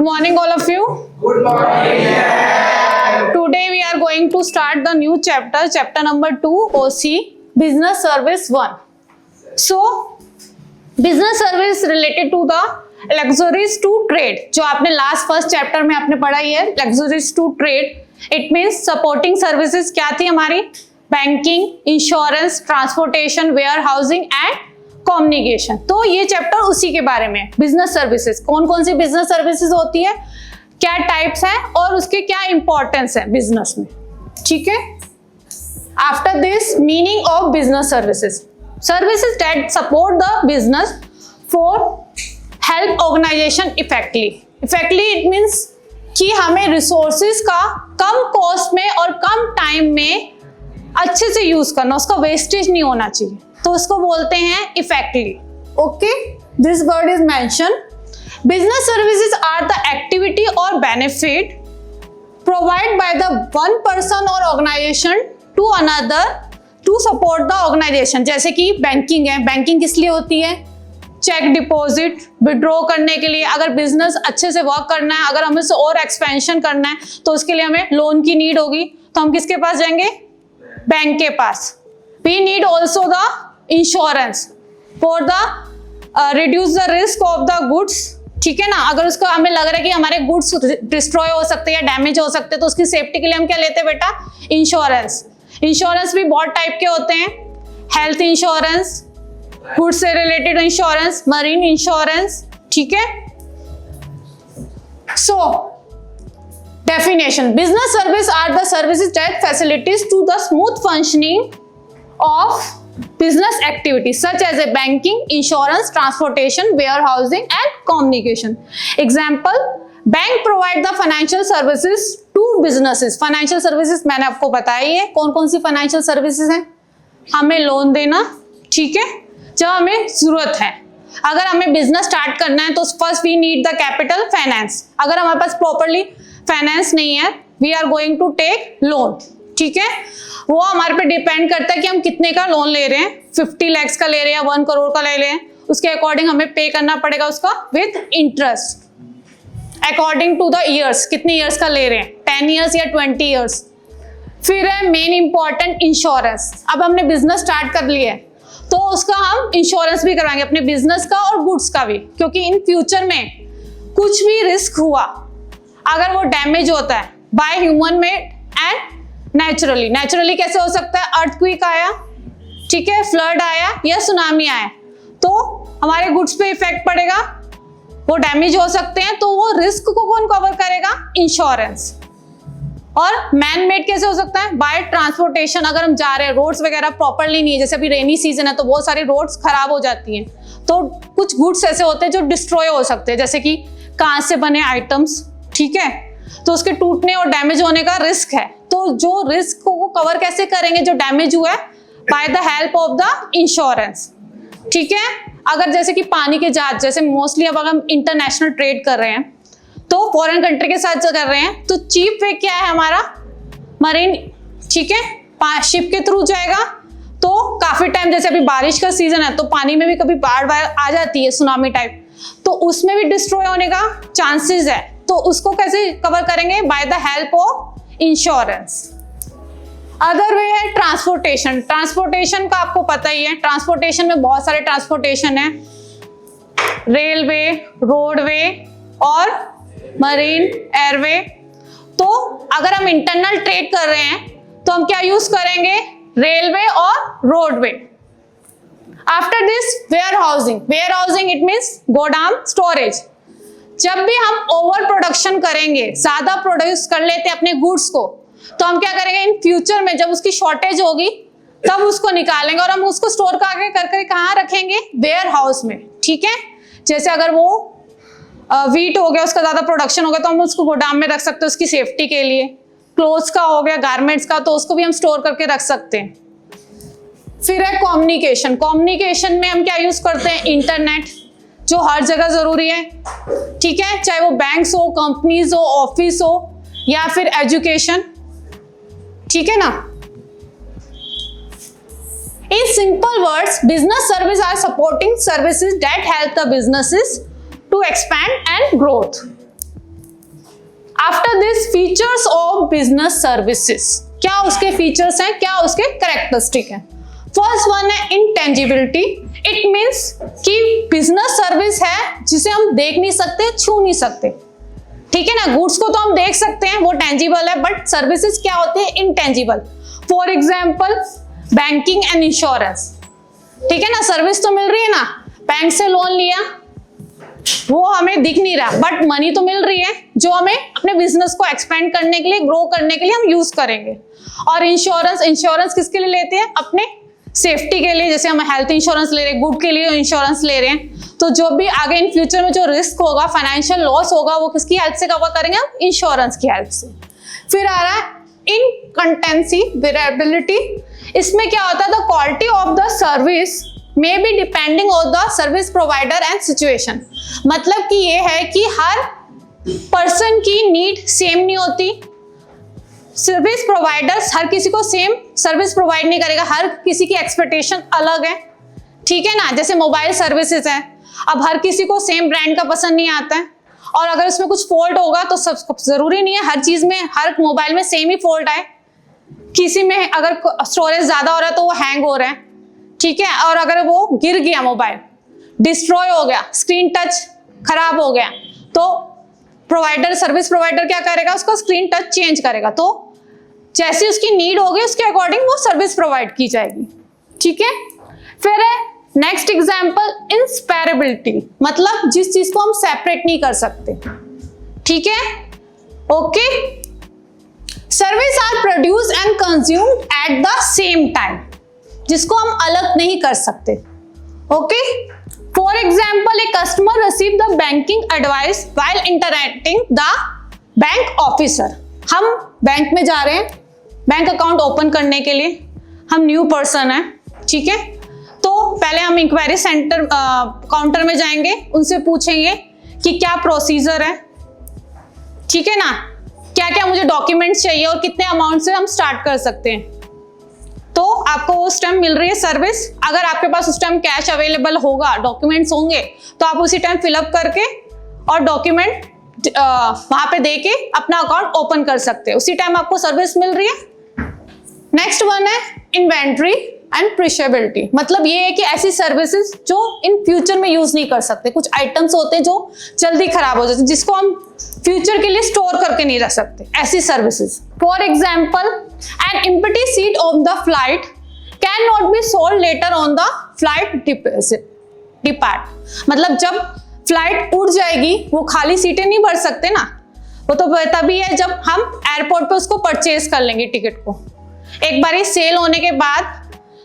Good morning, all of you. Good morning. Today we are going to start the new chapter, chapter number 2, OC, Business Service 1. So, business service related to the luxuries to trade. जो आपने last first chapter में आपने पढ़ा ही है, luxuries to trade. It means supporting services क्या थी हमारी? Banking, insurance, transportation, warehousing and communication. तो ये चैप्टर उसी के बारे में. बिजनेस सर्विसेज, कौन कौन सी बिजनेस सर्विसेज होती है, क्या टाइप्स हैं और उसके क्या इंपॉर्टेंस है बिजनेस में. ठीक है. After this, meaning of business services. Services that support the business for help organization effectively it means कि हमें रिसोर्सेज का कम कॉस्ट में और कम टाइम में अच्छे से यूज करना, उसका वेस्टेज नहीं होना चाहिए, तो उसको बोलते हैं effectively. Okay, this word is mention. Business services are the activity or benefit provide by the one person or organisation to another to support the organisation. जैसे कि बैंकिंग है. बैंकिंग किस लिए होती है? चेक डिपॉजिट, विड्रॉ करने के लिए. अगर बिजनेस अच्छे से वर्क करना है, अगर हमें से और एक्सपेंशन करना है, तो उसके लिए हमें लोन की नीड होगी, तो हम किसके पास जाएंगे? बैंक के पास. We need also the insurance for the reduce the risk of the goods. ठीक है ना. अगर उसको हमें लग रहा है कि हमारे गुड्स डिस्ट्रॉय हो सकते हैं या डैमेज हो सकते हैं, तो उसकी सेफ्टी के लिए हम क्या लेते हैं बेटा? इंश्योरेंस. इंश्योरेंस भी बहुत टाइप के होते हैं. हेल्थ इंश्योरेंस, गुड्स से रिलेटेड इंश्योरेंस, मरीन इंश्योरेंस. ठीक है. सो definition: business service are the services that facilities to the smooth functioning of business activities such as a banking, insurance, transportation, warehousing and communication. Example: bank provide the financial services to businesses. financial services मैंने आपको बताई है. कौन कौन सी financial services हैं? हमें loan देना, ठीक है, जब हमें जरूरत है. अगर हमें बिजनेस स्टार्ट करना है तो first we need the capital, finance. अगर हमारे पास प्रॉपरली फाइनेंस नहीं है, we are going to take loan. ठीक है. वो हमारे पे डिपेंड करता है कि हम कितने का लोन ले रहे हैं. 50 lakhs का ले रहे हैं या 1 crore का ले रहे हैं, उसके अकॉर्डिंग हमें पे करना पड़ेगा उसका with interest according to the years. कितने ईयर्स का ले रहे हैं, 10 years या 20 years. फिर है मेन इंपॉर्टेंट इंश्योरेंस. अब हमने बिजनेस स्टार्ट कर लिया है तो उसका हम इंश्योरेंस भी करवाएंगे, अपने बिजनेस का और गुड्स का भी, क्योंकि इन फ्यूचर में कुछ भी रिस्क हुआ, अगर वो डैमेज होता है by human made and naturally कैसे हो सकता है? अर्थक्वेक आया, ठीक है, फ्लड आया या सुनामी आया, तो हमारे गुड्स पे इफेक्ट पड़ेगा, वो डैमेज हो सकते हैं, तो वो रिस्क को कौन कवर करेगा? इंश्योरेंस. और मैन मेड कैसे हो सकता है? By transportation. अगर हम जा रहे हैं, रोड्स वगैरह प्रॉपरली नहीं है, जैसे अभी रेनी सीजन है तो बहुत सारी रोड्स खराब हो जाती हैं, तो कुछ गुड्स ऐसे होते हैं जो डिस्ट्रॉय हो सकते हैं, जैसे कि कांच से बने आइटम्स. ठीक है. तो उसके टूटने और डैमेज होने का रिस्क है, तो जो रिस्क को कवर कैसे करेंगे जो डैमेज हुआ है? Bye the help of the insurance. ठीक है. अगर जैसे कि पानी के जहाज, जैसे मोस्टली अब अगर हम इंटरनेशनल ट्रेड कर रहे हैं तो फॉरेन कंट्री के साथ कर रहे हैं, तो चीप वे क्या है हमारा? मरीन. ठीक है. शिप के थ्रू जाएगा, तो काफी टाइम, जैसे अभी बारिश का सीजन है तो पानी में भी कभी बाढ़ आ जाती है, सुनामी टाइप, तो उसमें भी डिस्ट्रॉय होने का चांसेस है, तो उसको कैसे कवर करेंगे? Bye the help of insurance. Other way है ट्रांसपोर्टेशन. ट्रांसपोर्टेशन का आपको पता ही है, ट्रांसपोर्टेशन में बहुत सारे ट्रांसपोर्टेशन है, रेलवे, रोडवे और मरीन, एयरवे. तो अगर हम इंटरनल ट्रेड कर रहे हैं तो हम क्या यूज करेंगे? रेलवे और roadway. After this, warehousing it means godown, storage. जब भी हम ओवर प्रोडक्शन करेंगे, ज्यादा प्रोड्यूस कर लेते हैं अपने गुड्स को, तो हम क्या करेंगे? इन फ्यूचर में जब उसकी शॉर्टेज होगी तब उसको निकालेंगे और हम उसको स्टोर करके कहाँ रखेंगे? वेयर हाउस में. ठीक है. जैसे अगर वो वीट हो गया, उसका ज्यादा प्रोडक्शन हो गया, तो हम उसको गोदाम में रख सकते हैं उसकी सेफ्टी के लिए. क्लोथ्स का हो गया, गारमेंट्स का, तो उसको भी हम स्टोर करके रख सकते हैं. फिर है कम्युनिकेशन. कम्युनिकेशन में हम क्या यूज करते हैं? इंटरनेट, जो हर जगह जरूरी है. ठीक है. चाहे वो बैंक्स हो, कंपनीज हो, ऑफिस हो या फिर एजुकेशन. ठीक है ना. In simple words, business services are supporting services that help the businesses to expand and growth. After this features of business services, क्या उसके फीचर्स हैं, क्या उसके कैरेक्टरिस्टिक हैं। फर्स्ट वन है इंटेंजिबिलिटी। इट मीन्स कि बिजनेस सर्विस है जिसे हम देख नहीं सकते, छू नहीं सकते, ठीक है ना। गुड्स को तो हम देख सकते हैं, वो टेंजिबल है, बट सर्विसेज क्या होती है, intangible. For example banking and insurance, ठीक है ना, सर्विस तो मिल रही है ना, बैंक से लोन लिया, वो हमें दिख नहीं रहा, बट मनी तो मिल रही है जो हमें अपने बिजनेस को एक्सपेंड करने के लिए, ग्रो करने के लिए हम यूज करेंगे। और इंश्योरेंस किसके लिए लेते हैं, अपने सेफ्टी के लिए, जैसे हम हेल्थ इंश्योरेंस ले रहे हैं, गुड के लिए इंश्योरेंस ले रहे हैं, तो जो भी आगे इन फ्यूचर में जो रिस्क होगा, फाइनेंशियल लॉस होगा, वो किसकी हेल्प से कवर करेंगे हम, इंश्योरेंस की हेल्प से। फिर आ रहा है इनकंटेंसी वेरिएबिलिटी। इसमें क्या होता है, the quality of the service may be depending on the service provider and situation. मतलब कि ये है कि हर पर्सन की नीड सेम नहीं होती, सर्विस प्रोवाइडर्स हर किसी को सेम सर्विस प्रोवाइड नहीं करेगा, हर किसी की एक्सपेक्टेशन अलग है, ठीक है ना। जैसे मोबाइल सर्विसेज है, अब हर किसी को सेम ब्रांड का पसंद नहीं आता है, और अगर उसमें कुछ फॉल्ट होगा तो सब जरूरी नहीं है हर चीज में, हर मोबाइल में सेम ही फॉल्ट आए। किसी में अगर स्टोरेज ज्यादा हो रहा है तो वो हैंग हो रहा है, ठीक है, और अगर वो गिर गया, मोबाइल डिस्ट्रॉय हो गया, स्क्रीन टच खराब हो गया, तो सर्विस प्रोवाइडर क्या करेगा, उसका स्क्रीन टच चेंज करेगा। तो जैसी उसकी नीड होगी उसके अकॉर्डिंग वो सर्विस प्रोवाइड की जाएगी, ठीक है। फिर है नेक्स्ट एग्जांपल इंसेपरेबिलिटी, मतलब जिस चीज को हम सेपरेट नहीं कर सकते, ठीक है, okay. Service are produce and consumed at the same time, जिसको हम अलग नहीं कर सकते, okay. For example a customer receive the banking advice while interacting the bank officer. हम बैंक में जा रहे हैं बैंक अकाउंट ओपन करने के लिए, हम न्यू पर्सन है, ठीक है, तो पहले हम इंक्वायरी सेंटर काउंटर में जाएंगे, उनसे पूछेंगे कि क्या प्रोसीजर है, ठीक है ना, क्या क्या मुझे डॉक्यूमेंट्स चाहिए और कितने अमाउंट से हम स्टार्ट कर सकते हैं। तो आपको उस टाइम मिल रही है सर्विस। अगर आपके पास उस टाइम कैश अवेलेबल होगा, डॉक्यूमेंट्स होंगे, तो आप उसी टाइम फिलअप करके और डॉक्यूमेंट वहां पे दे के अपना अकाउंट ओपन कर सकते हैं, उसी टाइम आपको सर्विस मिल रही है। नेक्स्ट वन है इन्वेंट्री एंड प्रिशेबिलिटी, मतलब ये है कि ऐसी सर्विसेज जो इन फ्यूचर में यूज नहीं कर सकते, कुछ आइटम्स होते हैं जो जल्दी खराब हो जाते हैं, जिसको हम फ्यूचर के लिए स्टोर करके नहीं रख सकते, ऐसी services. For example an empty seat on the flight can not be sold later on the flight depart, मतलब जब फ्लाइट उड़ जाएगी वो खाली सीटें नहीं भर सकते ना, वो तो तभी है जब हम एयरपोर्ट पे उसको परचेज कर लेंगे टिकट को, एक बार ही सेल होने के बाद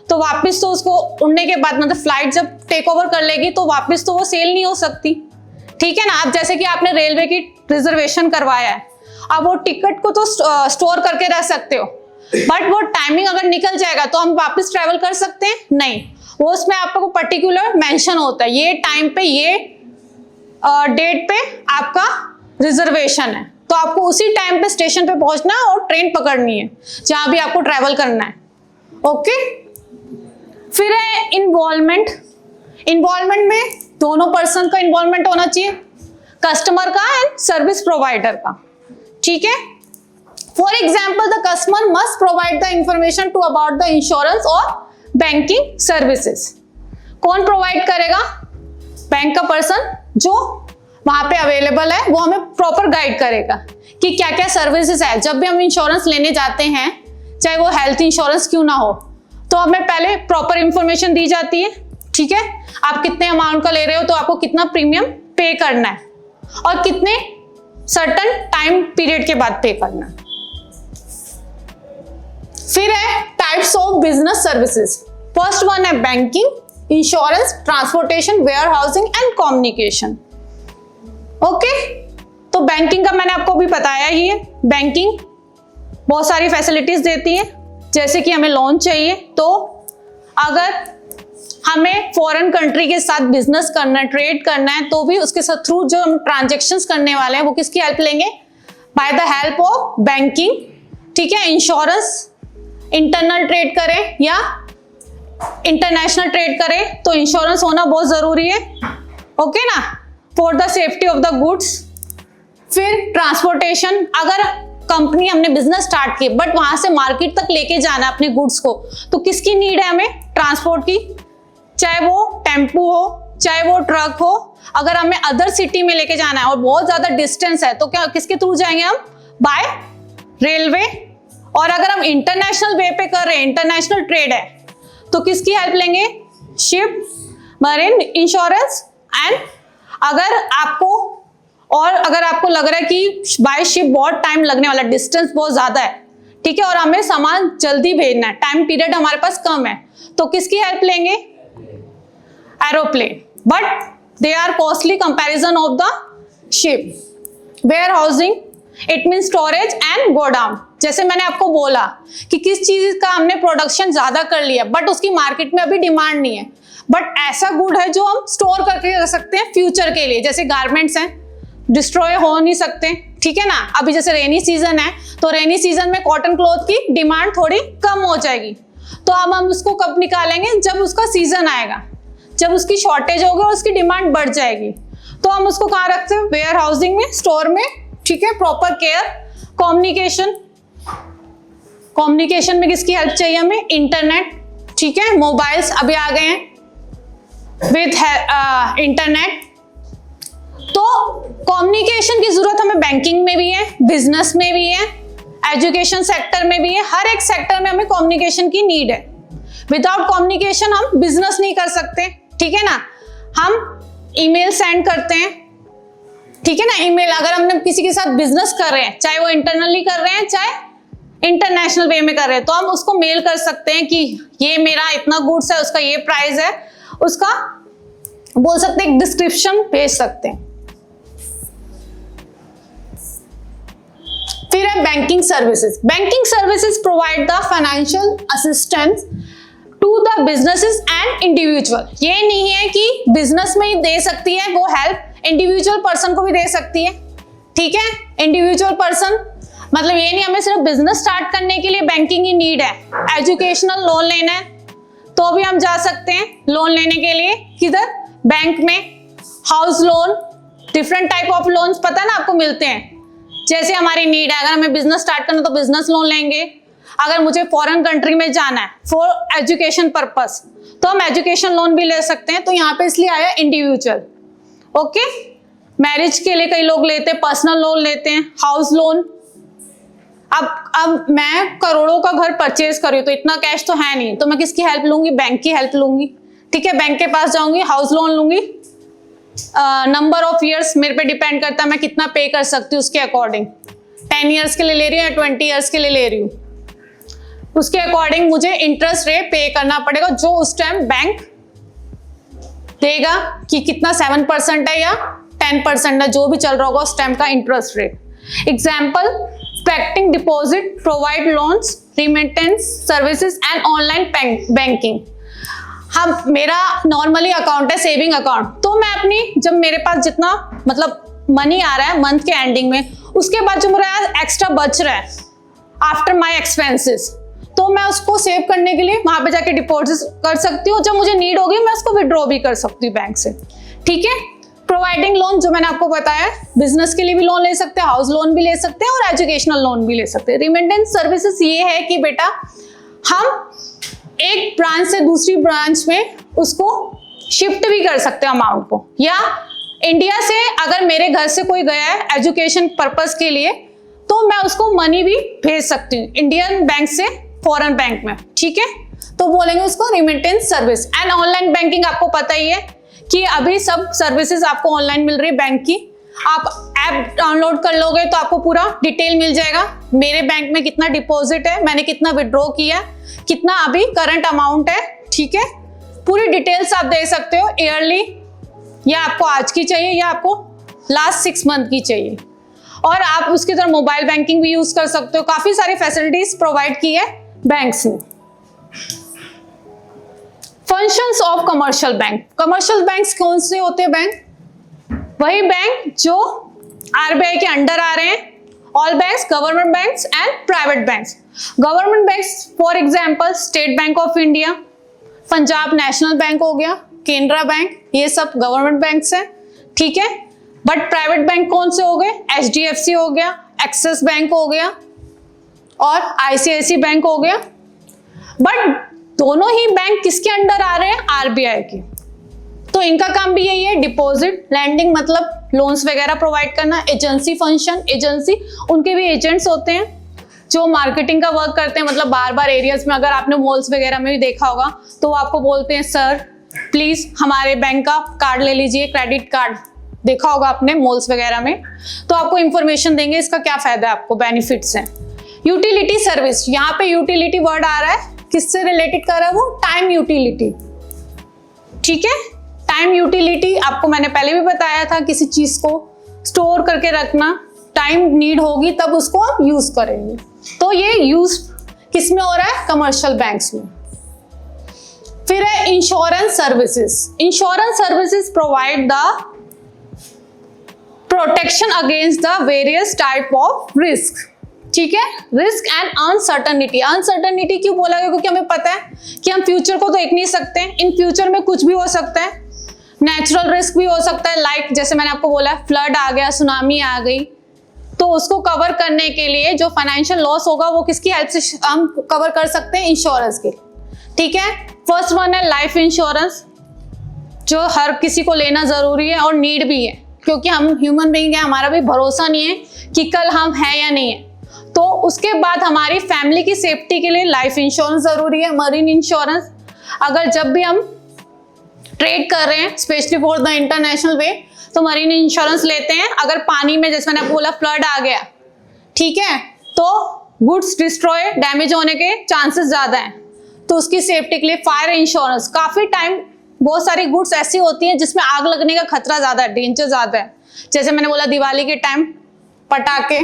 तो वापस तो उसको उड़ने के बाद, मतलब फ्लाइट जब टेक ओवर कर लेगी तो वापस तो वो सेल नहीं हो सकती, ठीक है ना। अब जैसे कि आपने रेलवे की रिजर्वेशन करवाया है, अब वो टिकट को तो स्टोर करके रख सकते हो, बट वो टाइमिंग अगर निकल जाएगा तो हम वापस ट्रेवल कर सकते हैं नहीं, वो उसमें आपको पर्टिकुलर मेंशन होता है, ये टाइम पे ये डेट पे आपका रिजर्वेशन है, तो आपको उसी टाइम पे स्टेशन पे पहुंचना है और ट्रेन पकड़नी है जहां भी आपको ट्रेवल करना है, ओके। फिर है इन्वॉल्वमेंट में दोनों पर्सन का इन्वॉल्वमेंट होना चाहिए, कस्टमर का एंड सर्विस प्रोवाइडर का, ठीक है। For example the customer must provide the information to about the insurance और बैंकिंग सर्विसेज। कौन प्रोवाइड करेगा, बैंक का पर्सन जो वहां पे अवेलेबल है, वो हमें प्रॉपर गाइड करेगा कि क्या क्या सर्विसेज है। जब भी हम इंश्योरेंस लेने जाते हैं, चाहे वो हेल्थ इंश्योरेंस क्यों ना हो, तो हमें पहले प्रॉपर इंफॉर्मेशन दी जाती है, ठीक है, आप कितने अमाउंट का ले रहे हो तो आपको कितना प्रीमियम पे करना है और कितने सर्टन टाइम पीरियड के बाद पे करना है। फिर है types of business services. First one है banking, insurance, transportation, warehousing and communication, okay. तो बैंकिंग का मैंने आपको भी बताया ही है, बैंकिंग बहुत सारी फैसिलिटीज देती है, जैसे कि हमें लोन चाहिए, तो अगर हमें फॉरेन कंट्री के साथ बिजनेस करना है, ट्रेड करना है, तो भी उसके साथ थ्रू जो हम ट्रांजेक्शंस करने वाले हैं वो किसकी हेल्प लेंगे, bye the help of banking, ठीक है। इंश्योरेंस इंटरनल ट्रेड करें या इंटरनेशनल ट्रेड करें तो इंश्योरेंस होना बहुत जरूरी है, ओके ना, for the safety of the goods. फिर ट्रांसपोर्टेशन, अगर कंपनी हमने बिजनेस स्टार्ट किया बट वहां से मार्केट तक लेके जाना है अपने गुड्स को, तो किसकी नीड है हमें? ट्रांसपोर्ट की, चाहे वो टेम्पू हो, चाहे वो ट्रक हो। अगर हमें अदर सिटी में लेके जाना है और बहुत ज्यादा डिस्टेंस है तो क्या किसके थ्रू जाएंगे हम? By railway. और अगर हम इंटरनेशनल वे पे कर रहे हैं, इंटरनेशनल ट्रेड है, तो किसकी हेल्प लेंगे? Ship, marine insurance. एंड अगर आपको लग रहा है कि बाय शिप बहुत टाइम लगने वाला, डिस्टेंस बहुत ज्यादा है, ठीक है, और हमें सामान जल्दी भेजना है, टाइम पीरियड हमारे पास कम है, तो किसकी हेल्प लेंगे? Aeroplane. But they are costly comparison of the ship. Warehousing, it mean storage and godown. जैसे मैंने आपको बोला कि किस चीज का हमने प्रोडक्शन ज्यादा कर लिया बट उसकी मार्केट में अभी डिमांड नहीं है, बट ऐसा गुड है जो हम स्टोर करके रख सकते हैं फ्यूचर के लिए। जैसे गारमेंट्स हैं, डिस्ट्रॉय हो नहीं सकते, ठीक है ना। अभी जैसे रेनी सीजन है तो रेनी सीजन में कॉटन क्लॉथ की डिमांड थोड़ी कम हो जाएगी, तो अब हम उसको कब निकालेंगे? जब उसका सीजन आएगा, जब उसकी शॉर्टेज होगी और उसकी डिमांड बढ़ जाएगी, तो हम उसको कहाँ रखते हैं? वेयर हाउसिंग में, स्टोर में, ठीक है। Proper care. कम्युनिकेशन में किसकी हेल्प चाहिए हमें? इंटरनेट, ठीक है। मोबाइल्स अभी आ गए हैं विद इंटरनेट, तो कम्युनिकेशन की जरूरत हमें बैंकिंग में भी है, बिजनेस में भी है, एजुकेशन सेक्टर में भी है। हर एक सेक्टर में हमें कम्युनिकेशन की नीड है। विदाउट कम्युनिकेशन हम बिजनेस नहीं कर सकते, ठीक है ना। हम ईमेल सेंड करते हैं, ठीक है ना। ईमेल, अगर हमने किसी के साथ बिजनेस कर रहे हैं, चाहे वो इंटरनली कर रहे हैं चाहे इंटरनेशनल वे में कर रहे हैं, तो हम उसको मेल कर सकते हैं कि ये मेरा इतना गुड्स है, उसका ये प्राइस है, उसका बोल सकते हैं, एक डिस्क्रिप्शन भेज सकते हैं। फिर है banking services. Banking services provide the financial assistance to the businesses and individual. ये नहीं है कि बिजनेस में ही दे सकती है वो हेल्प, इंडिविजुअल पर्सन को भी दे सकती है, ठीक है। इंडिविजुअल पर्सन मतलब ये नहीं हमें सिर्फ बिजनेस स्टार्ट करने के लिए बैंकिंग की नीड है। एजुकेशनल लोन लेना है तो भी हम जा सकते हैं लोन लेने के लिए, किधर? बैंक में। House loan, different type of loans पता है ना आपको मिलते हैं, जैसे हमारी नीड है। अगर हमें बिजनेस स्टार्ट करना तो बिजनेस लोन लेंगे, अगर मुझे फॉरेन कंट्री में जाना है फॉर एजुकेशन पर्पस तो हम एजुकेशन लोन भी ले सकते हैं। तो यहाँ पे इसलिए आया इंडिविजुअल, ओके। मैरिज के लिए कई लोग लेते हैं, पर्सनल लोन लेते हैं, हाउस लोन। अब मैं करोड़ों का घर परचेज कर रही हूँ तो इतना कैश तो है नहीं, तो मैं किसकी हेल्प लूंगी? बैंक की हेल्प लूंगी, ठीक है। बैंक के पास जाऊंगी, हाउस लोन लूंगी। नंबर ऑफ ईयर्स मेरे पे डिपेंड करता है मैं कितना पे कर सकती हूँ, उसके अकॉर्डिंग 10 ईयर्स के लिए ले रही हूँ या 20 ईयर्स के लिए ले रही हूँ, उसके अकॉर्डिंग मुझे इंटरेस्ट रेट पे करना पड़ेगा, जो उस टाइम बैंक देगा कि कितना 7% है या 10% है, जो भी चल रहा होगा उस टाइम का interest rate. Example, expecting deposit, provide loans, remittance services and online banking. हम मेरा नॉर्मली अकाउंट है सेविंग अकाउंट, तो मैं अपनी जब मेरे पास जितना मतलब मनी आ रहा है मंथ के एंडिंग में, उसके बाद जो मेरा एक्स्ट्रा बच रहा है आफ्टर माय एक्सपेंसेस, तो मैं उसको सेव करने के लिए वहां पे जाके डिपॉजिट कर सकती हूँ। जब मुझे नीड होगी मैं उसको विड्रॉ भी कर सकती हूँ बैंक से, ठीक है। प्रोवाइडिंग लोन, जो मैंने आपको बताया, बिजनेस के लिए भी लोन ले सकते हैं, हाउस लोन भी ले सकते हैं और एजुकेशनल लोन भी ले सकते हैं। रिमिटेंस सर्विसेज ये है कि बेटा हम एक ब्रांच से दूसरी ब्रांच में उसको शिफ्ट भी कर सकते हैं अमाउंट को, या इंडिया से अगर मेरे घर से कोई गया है एजुकेशन पर्पस के लिए तो मैं उसको मनी भी भेज सकती हूँ इंडियन बैंक से फॉरेन बैंक में, ठीक है। तो बोलेंगे उसको remittance service. And online banking आपको पता ही है कि अभी सब सर्विसेज आपको ऑनलाइन मिल रही है बैंक की। आप ऐप डाउनलोड कर लोगे तो आपको पूरा डिटेल मिल जाएगा, मेरे बैंक में कितना डिपॉजिट है, मैंने कितना विड्रॉ किया, कितना अभी करंट अमाउंट है, ठीक है। पूरी डिटेल्स आप दे सकते हो, ईयरली या आपको आज की चाहिए या आपको लास्ट 6 मंथ की चाहिए। और आप उसकी तरह मोबाइल बैंकिंग भी यूज कर सकते हो। काफी सारी फैसिलिटीज प्रोवाइड की है बैंक्स ने। Functions of commercial bank. Commercial banks कौन से होते हैं? बैंक वही बैंक जो आरबीआई के अंडर आ रहे हैं, all banks, government banks and private banks. Government banks for example state bank of India, Punjab national bank हो गया, केनरा बैंक, ये सब गवर्नमेंट बैंक्स हैं, ठीक है। बट प्राइवेट बैंक कौन से हो गए? HDFC हो गया, एक्सिस बैंक हो गया और ICICI बैंक हो गया। बट दोनों ही बैंक किसके अंडर आ रहे हैं? RBI के। तो इनका काम भी यही है, डिपॉजिट, लैंडिंग मतलब लोन्स वगैरह प्रोवाइड करना, एजेंसी फंक्शन, एजेंसी उनके भी एजेंट्स होते हैं जो मार्केटिंग का वर्क करते हैं। मतलब बार बार एरियाज में, अगर आपने मॉल्स वगैरह में भी देखा होगा तो वो आपको बोलते हैं सर प्लीज हमारे बैंक का कार्ड ले लीजिए, क्रेडिट कार्ड देखा होगा आपने मॉल्स वगैरह में, तो आपको इंफॉर्मेशन देंगे इसका क्या फायदा है, आपको बेनिफिट्स हैं। यूटिलिटी सर्विस, यहाँ पे यूटिलिटी वर्ड आ रहा है, किससे रिलेटेड कर रहा है वो? Time utility. ठीक है, टाइम यूटिलिटी आपको मैंने पहले भी बताया था, किसी चीज को स्टोर करके रखना, टाइम नीड होगी तब उसको हम यूज करेंगे। तो ये यूज किस में हो रहा है? कमर्शियल बैंक्स में। फिर है insurance services. Insurance services provide the protection against the various type of risk. ठीक है, रिस्क एंड अनसर्टनिटी। अनसर्टनिटी क्यों बोला गया? क्योंकि हमें पता है कि हम फ्यूचर को देख नहीं सकते, इन फ्यूचर में कुछ भी हो सकता है, नेचुरल रिस्क भी हो सकता है, लाइक जैसे मैंने आपको बोला फ्लड आ गया, सुनामी आ गई, तो उसको कवर करने के लिए जो फाइनेंशियल लॉस होगा वो किसकी हेल्प से हम कवर कर सकते हैं? इंश्योरेंस के। ठीक है, फर्स्ट वन है लाइफ इंश्योरेंस, जो हर किसी को लेना जरूरी है और नीड भी है, क्योंकि हम ह्यूमन बीइंग है, हमारा भी भरोसा नहीं है कि कल हम हैं या नहीं है। तो उसके बाद हमारी फैमिली की सेफ्टी के लिए लाइफ इंश्योरेंस जरूरी है, मरीन इंश्योरेंस। अगर जब भी हम ट्रेड कर रहे हैं स्पेशली फॉर द इंटरनेशनल वे, तो मरीन इंश्योरेंस लेते हैं। अगर पानी में जैसे मैंने बोला फ्लड आ गया, ठीक है, तो गुड्स डिस्ट्रॉय, डैमेज होने के चांसेस ज्यादा हैं, तो उसकी सेफ्टी के लिए फायर इंश्योरेंस। काफी टाइम बहुत सारी गुड्स ऐसी होती हैं जिसमें आग लगने का खतरा ज्यादा है, डेंजर ज्यादा है। जैसे मैंने बोला दिवाली के टाइम पटाखे,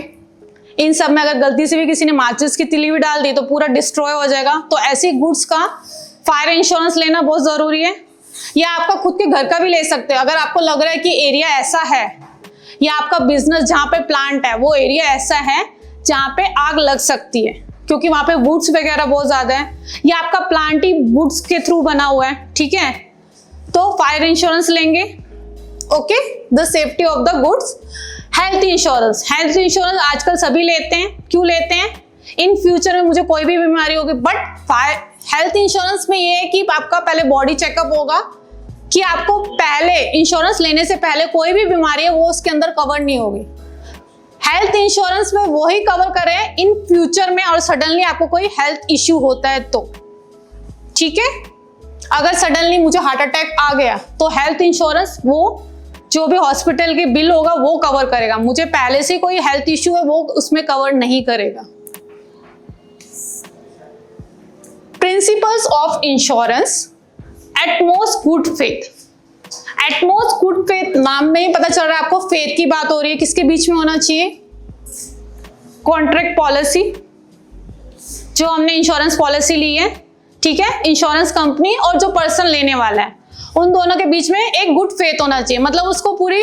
इन सब में अगर गलती से भी किसी ने माचिस की तिली भी डाल दी तो पूरा डिस्ट्रॉय हो जाएगा। तो ऐसी गुड्स का फायर इंश्योरेंस लेना बहुत जरूरी है। या आपका खुद के घर का भी ले सकते हो, अगर आपको लग रहा है कि एरिया ऐसा है या आपका बिजनेस जहाँ पे प्लांट है वो एरिया ऐसा है जहाँ पे आग लग सकती है, क्योंकि वहां पे वुड्स वगैरह बहुत ज्यादा है, या आपका प्लांट ही वुड्स के थ्रू बना हुआ है, ठीक है, तो फायर इंश्योरेंस लेंगे। Okay, the safety of the goods. Health insurance, health insurance आजकल सभी लेते हैं। क्यों लेते हैं? इन फ्यूचर में मुझे कोई भी बीमारी होगी, बट हेल्थ इंश्योरेंस में ये है कि आपका पहले बॉडी चेकअप होगा, कि आपको पहले इंश्योरेंस लेने से पहले कोई भी बीमारी है वो उसके अंदर कवर नहीं होगी। हेल्थ इंश्योरेंस में वो ही कवर करें इन फ्यूचर में, और सडनली आपको कोई हेल्थ इश्यू होता है तो, ठीक है, अगर सडनली मुझे हार्ट अटैक आ गया तो हेल्थ इंश्योरेंस वो जो भी हॉस्पिटल के बिल होगा वो कवर करेगा, मुझे पहले से कोई हेल्थ इश्यू है वो उसमें कवर नहीं करेगा। Principles of insurance, utmost good faith. Utmost good faith नाम में ही पता चल रहा है आपको फेथ की बात हो रही है। किसके बीच में होना चाहिए? कॉन्ट्रैक्ट पॉलिसी, जो हमने इंश्योरेंस पॉलिसी ली है, ठीक है, इंश्योरेंस कंपनी और जो पर्सन लेने वाला है, उन दोनों के बीच में एक गुड फेथ होना चाहिए। मतलब उसको पूरी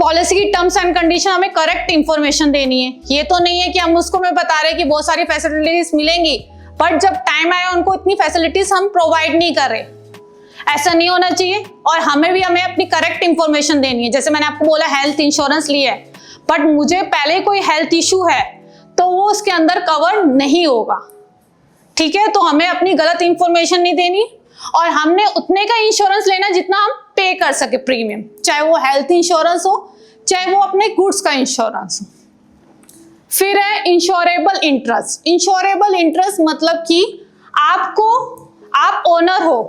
पॉलिसी की टर्म्स एंड कंडीशन हमें करेक्ट इंफॉर्मेशन देनी है। ये तो नहीं है कि हम उसको में बता रहे हैं कि बहुत सारी फैसिलिटीज मिलेंगी, बट जब टाइम आया उनको इतनी फैसिलिटीज हम प्रोवाइड नहीं कर रहे, ऐसा नहीं होना चाहिए। और हमें अपनी करेक्ट इंफॉर्मेशन देनी है। जैसे मैंने आपको बोला हेल्थ इंश्योरेंस लिया है, बट मुझे पहले कोई हेल्थ इशू है तो वो उसके अंदर कवर नहीं होगा, ठीक है, तो हमें अपनी गलत इंफॉर्मेशन नहीं देनी, और हमने उतने का इंश्योरेंस लेना जितना हम पे कर सके प्रीमियम, चाहे वो हेल्थ इंश्योरेंस हो चाहे वो अपने गुड्स का इंश्योरेंस हो। फिर है इंश्योरेबल इंटरेस्ट। इंश्योरेबल इंटरेस्ट मतलब कि आप ओनर हो,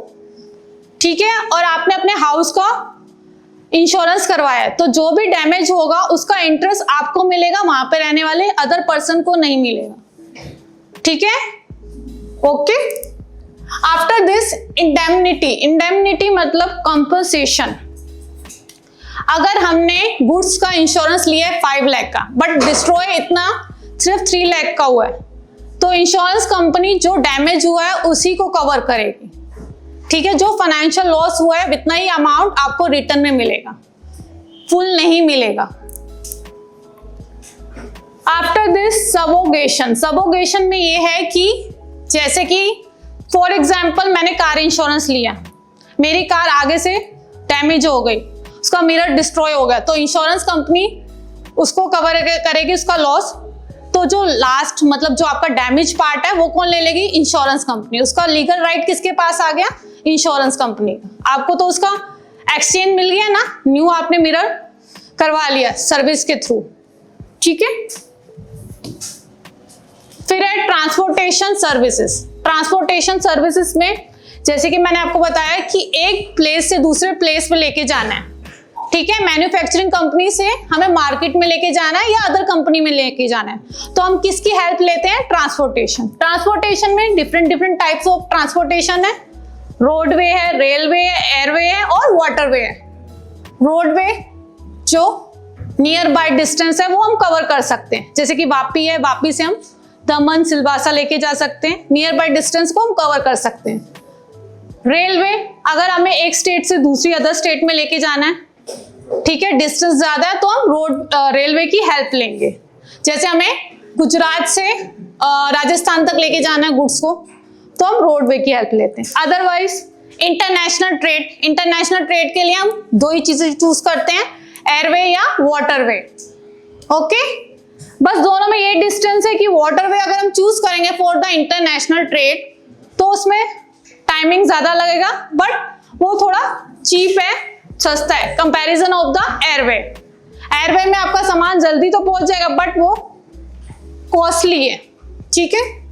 ठीक है, और आपने अपने हाउस का इंश्योरेंस करवाया है, तो जो भी डैमेज होगा उसका इंटरेस्ट आपको मिलेगा, वहां पे रहने वाले अदर पर्सन को नहीं मिलेगा, ठीक है, okay. After this indemnity. Indemnity मतलब कंपनसेशन। अगर हमने गुड्स का इंश्योरेंस लिया है 5 लाख का, बट डिस्ट्रॉय इतना सिर्फ 3 लाख का हुआ है, तो इंश्योरेंस कंपनी जो डैमेज हुआ है उसी को कवर करेगी, ठीक है। जो फाइनेंशियल लॉस हुआ है इतना ही अमाउंट आपको रिटर्न में मिलेगा, फुल नहीं मिलेगा। After this सबोगेशन। सबोगेशन में ये है कि जैसे कि फॉर एग्जाम्पल मैंने कार इंश्योरेंस लिया, मेरी कार आगे से डैमेज हो गई, उसका मिरर डिस्ट्रॉय हो गया तो इंश्योरेंस कंपनी उसको कवर करेगी उसका लॉस। तो जो लास्ट मतलब जो आपका डैमेज पार्ट है वो कौन ले लेगी? Insurance company. उसका लीगल राइट किसके पास आ गया? Insurance company. आपको तो उसका एक्सचेंज मिल गया ना, न्यू आपने मिरर करवा लिया सर्विस के थ्रू, ठीक है। फिर है ट्रांसपोर्टेशन सर्विसेज। ट्रांसपोर्टेशन सर्विसेज में जैसे कि मैंने आपको बताया कि एक प्लेस से दूसरे प्लेस पे लेके जाना है, ठीक है। मैन्युफैक्चरिंग कंपनी से हमें मार्केट में लेके जाना है या अदर कंपनी में लेके जाना है, तो हम किसकी हेल्प लेते हैं? ट्रांसपोर्टेशन। ट्रांसपोर्टेशन में डिफरेंट टाइप्स ऑफ ट्रांसपोर्टेशन है। रोडवे है, रेलवे है, एयरवे है और वाटरवे है। रोडवे जो नियर बाय डिस्टेंस है वो हम कवर कर सकते हैं, जैसे कि वापी है, वापी से हम दमन सिलवासा लेके जा सकते हैं, नियर बाय डिस्टेंस को हम कवर कर सकते हैं। रेलवे अगर हमें एक स्टेट से दूसरी अदर स्टेट में लेके जाना है, ठीक है, डिस्टेंस ज्यादा है तो हम रेलवे की हेल्प लेंगे। जैसे हमें गुजरात से राजस्थान तक लेके जाना है गुड्स को, तो हम रोडवे की हेल्प लेते हैं। अदरवाइज इंटरनेशनल ट्रेड के लिए हम दो ही चीजें चूज करते हैं, एयरवे या वाटरवे। ओके, बस दोनों में ये डिस्टेंस है कि वाटरवे अगर हम चूज करेंगे फॉर द इंटरनेशनल ट्रेड तो उसमें टाइमिंग ज्यादा लगेगा, बट वो थोड़ा चीप है, सस्ता है comparison of the airway. Airway में आपका सामान जल्दी तो पहुंच जाएगा बट वो कॉस्टली है, ठीक है।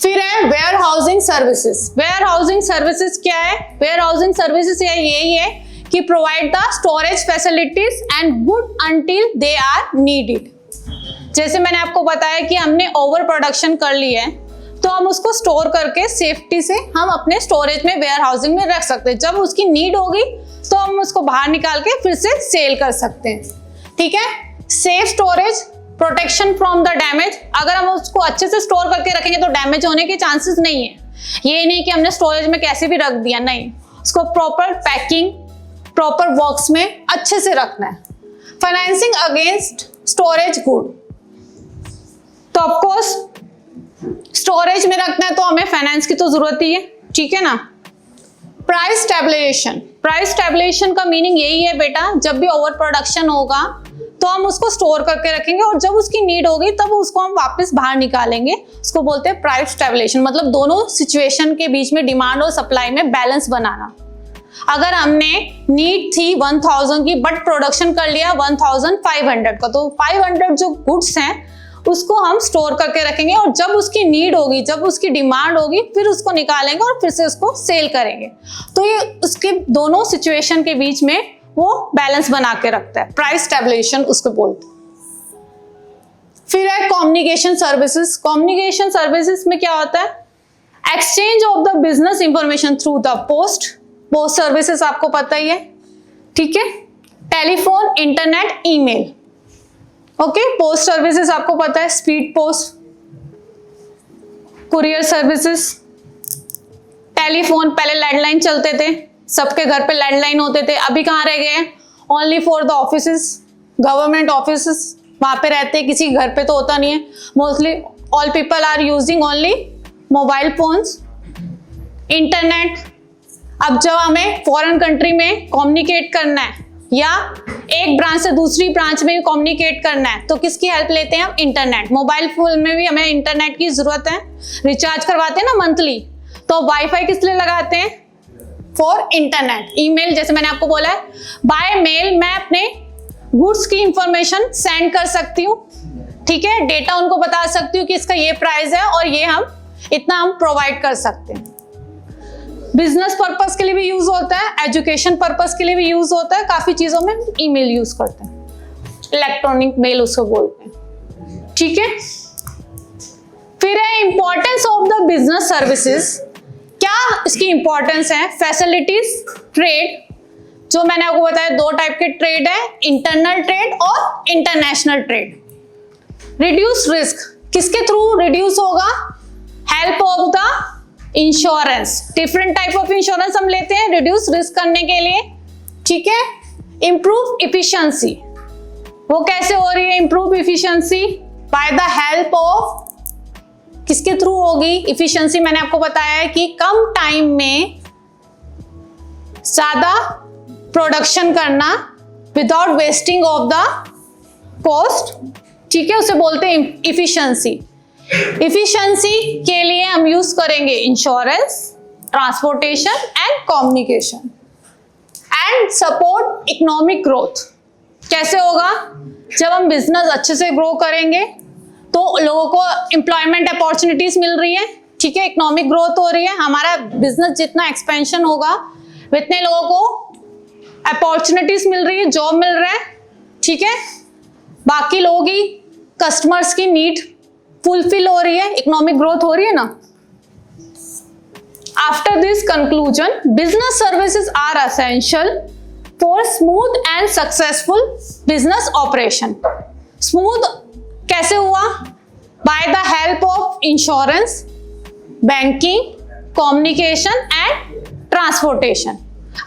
फिर है warehousing services. Warehousing services क्या है? वेयर हाउसिंग सर्विसेज यही है कि provide the storage facilities and good until they are needed. जैसे मैंने आपको बताया कि हमने ओवर प्रोडक्शन कर ली है तो हम उसको स्टोर करके सेफ्टी से हम अपने स्टोरेज में वेयर हाउसिंग में रख सकते हैं। जब उसकी नीड होगी तो हम उसको बाहर निकाल के फिर से सेल कर सकते हैं, ठीक है। Safe storage, protection from the damage. अगर हम उसको अच्छे से स्टोर करके रखेंगे तो डैमेज होने के चांसेस नहीं है। ये नहीं कि हमने स्टोरेज में कैसे भी रख दिया, नहीं, उसको प्रॉपर पैकिंग, प्रॉपर बॉक्स में अच्छे से रखना है। फाइनेंसिंग अगेंस्ट स्टोरेज गुड, तो ऑफकोर्स स्टोरेज में रखना है तो हमें फाइनेंस की तो जरूरत ही है, ठीक है ना। Price stabilization. प्राइस स्टेबलाइजेशन का मीनिंग यही है बेटा, जब भी ओवर प्रोडक्शन होगा तो हम उसको स्टोर करके रखेंगे और जब उसकी नीड होगी तब उसको हम वापस बाहर निकालेंगे, उसको बोलते हैं प्राइस स्टेबलाइजेशन। मतलब दोनों सिचुएशन के बीच में डिमांड और सप्लाई में बैलेंस बनाना। अगर हमने नीड थी 1000 की बट प्रोडक्शन कर लिया 1500 का, तो 500 जो गुड्स हैं उसको हम स्टोर करके रखेंगे और जब उसकी नीड होगी, जब उसकी डिमांड होगी, फिर उसको निकालेंगे और फिर से उसको सेल करेंगे। तो ये उसके दोनों सिचुएशन के बीच में वो बैलेंस बना के रखता है, प्राइस स्टेबलाइजेशन उसको बोलते हैं। फिर है कम्युनिकेशन सर्विसेज। कम्युनिकेशन सर्विसेज में क्या होता है? Exchange of the business information through the post. Post services आपको पता ही है, ठीक है। Telephone, internet, email. Okay, post services आपको पता है, speed post, courier services. Telephone, पहले लैंडलाइन चलते थे, सबके घर पे लैंडलाइन होते थे, अभी कहाँ रह गए हैं? Only for the offices, government offices, वहां पे रहते हैं, किसी घर पे तो होता नहीं है। Mostly all people are using only mobile phones. Internet, अब जब हमें फॉरेन कंट्री में कम्युनिकेट करना है या एक ब्रांच से दूसरी ब्रांच में भी कम्युनिकेट करना है तो किसकी हेल्प लेते हैं हम? इंटरनेट। मोबाइल फोन में भी हमें इंटरनेट की जरूरत है, रिचार्ज करवाते हैं ना मंथली, तो वाईफाई किस लिए लगाते हैं? For internet. ईमेल, जैसे मैंने आपको बोला है, बाय मेल मैं अपने गुड्स की इंफॉर्मेशन सेंड कर सकती हूँ, ठीक है, डेटा उनको बता सकती हूँ कि इसका ये प्राइस है और ये हम इतना हम प्रोवाइड कर सकते हैं। बिजनेस पर्पस के लिए भी यूज होता है, एजुकेशन पर्पस के लिए भी यूज होता है, काफी चीजों में ईमेल यूज करते हैं, इलेक्ट्रॉनिक मेल उसको बोलते हैं, ठीक है। फिर है importance of the business services. क्या इसकी इंपॉर्टेंस है? फैसिलिटीज, ट्रेड, जो मैंने आपको बताया दो टाइप के ट्रेड है, इंटरनल ट्रेड और इंटरनेशनल ट्रेड। रिड्यूस रिस्क, किसके थ्रू रिड्यूस होगा? Help of the insurance. Different type of insurance हम लेते हैं रिड्यूस रिस्क करने के लिए, ठीक है। इंप्रूव इफिशियंसी, वो कैसे हो रही है improve efficiency? Bye the help of, किसके थ्रू होगी इफिशियंसी? मैंने आपको बताया है कि कम टाइम में ज्यादा प्रोडक्शन करना without wasting of the cost, ठीक है, उसे बोलते हैं इफिशिएंसी। इफिशिएंसी के लिए हम यूज करेंगे insurance, transportation and communication. And support economic growth. कैसे होगा? जब हम बिजनेस अच्छे से ग्रो करेंगे तो लोगों को एम्प्लॉयमेंट अपॉर्चुनिटीज मिल रही है, ठीक है, इकोनॉमिक ग्रोथ हो रही है, हमारा बिजनेस जितना एक्सपेंशन होगा उतने लोगों को अपॉर्चुनिटीज मिल रही है, जॉब मिल रहा है, ठीक है, बाकी लोगों की कस्टमर्स की नीड फुलफिल हो रही है, इकोनॉमिक ग्रोथ हो रही है ना। After this conclusion, business services are essential for smooth and successful business operation. Smooth कैसे हुआ? By the help of insurance, banking, communication and transportation.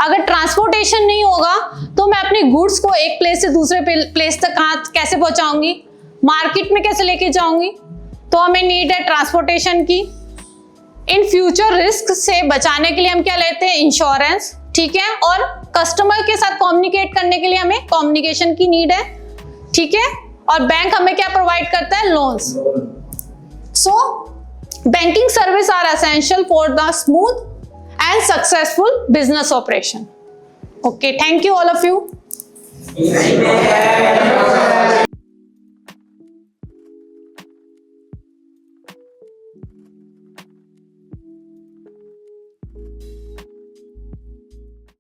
अगर ट्रांसपोर्टेशन नहीं होगा तो मैं अपनी गुड्स को एक प्लेस से दूसरे प्लेस तक कैसे पहुंचाऊंगी, मार्केट में कैसे लेके जाऊंगी? तो हमें नीड है ट्रांसपोर्टेशन की। इन फ्यूचर रिस्क से बचाने के लिए हम क्या लेते हैं? इंश्योरेंस, ठीक है, और कस्टमर के साथ कम्युनिकेट करने के लिए हमें कम्युनिकेशन की नीड है, ठीक है, और बैंक हमें क्या प्रोवाइड करता है? Loans. So banking service are essential for the smooth and successful business operation. Okay, thank you all of you.